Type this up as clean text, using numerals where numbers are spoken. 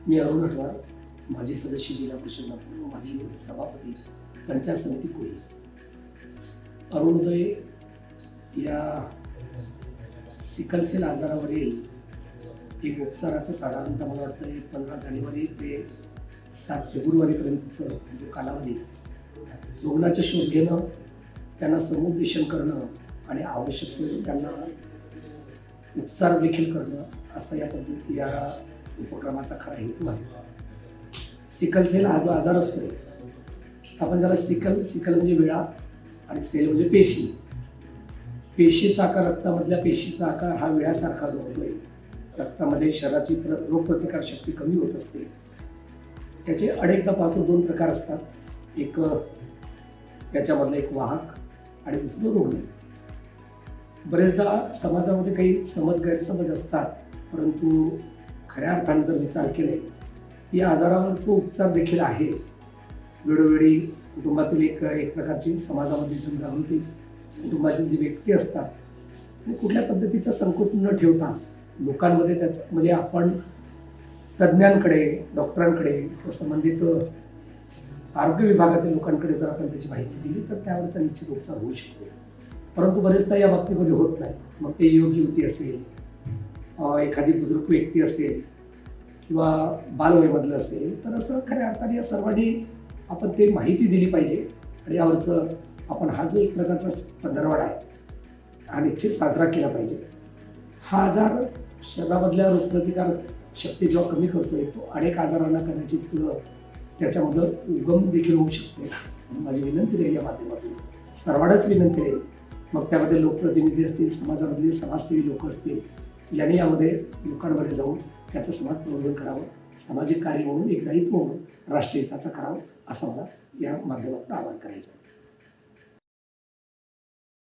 मी अरुण अटवार, माजी सदस्य जिल्हा परिषद नागपूर, माजी सभापती पंचायत समिती कोळी. अरुणोदय या सिकलसेल आजारावरील एक उपचाराचं साधारणतः मला वाटतं 15 जानेवारी ते 7 फेब्रुवारीपर्यंतचा जो कालावधी, रुग्णाचा शोध घेणं, त्यांना समुपदेशन करणं आणि आवश्यक वेळी त्यांना उपचार देखील करणं, असा या उपक्रमाचा खरा हेतू आहे. सिकलसेल हा जो आजार असतोय, आपण ज्याला सिकल म्हणजे विळा आणि सेल म्हणजे पेशी. पेशीचा आकार, रक्तामधल्या पेशीचा आकार हा विळ्यासारखा जो होतोय, रक्तामध्ये शरीराची रोगप्रतिकार शक्ती कमी होत असते. याचे अनेकदा पाहतो 2 प्रकार असतात. एक याच्यामधला एक वाहक आणि दुसरं रुग्ण. बरेचदा समाजामध्ये काही गैरसमज असतात, परंतु खऱ्या अर्थाने जर विचार केले, या आजारावरचं उपचार देखील आहे. वेळोवेळी कुटुंबातील एक प्रकारची समाजामध्ये जनजागृती, कुटुंबाचे जे व्यक्ती असतात त्यांनी कुठल्या पद्धतीचा संकोच न ठेवता लोकांमध्ये त्याचं म्हणजे आपण तज्ज्ञांकडे, डॉक्टरांकडे किंवा संबंधित आरोग्य विभागातील लोकांकडे जर आपण त्याची माहिती दिली तर त्यावरचा निश्चित उपचार होऊ शकतो. परंतु बरेचदा या बाबतीमध्ये होत नाही. मग ते योग युवती असेल, एखादी बुजुर्ग व्यक्ती असेल किंवा बालवयमधलं असेल, तर असं खऱ्या अर्थाने या सर्वांनी आपण ते माहिती दिली पाहिजे आणि यावरचं आपण हा जो एक प्रकारचा पंधरवडा आहे हा निश्चित साजरा केला पाहिजे. हा आजार शरीरामधल्या रोगप्रतिकार शक्ती जेव्हा कमी करतोय, तो अनेक आजारांना कदाचित त्याच्यामध्ये उगम देखील होऊ शकते. माझी विनंती राहील, या माध्यमातून सर्वांनाच विनंती राहील, मग त्यामध्ये लोकप्रतिनिधी असतील, समाजामधले समाजसेवी लोक असतील, यांनी यामध्ये लोकांमध्ये जाऊन त्याचं समाज प्रबोधन करावं, सामाजिक कार्य म्हणून एक दायित्व म्हणून राष्ट्रहिताचं करावं, असं मला या माध्यमातून आवाहन करायचं आहे.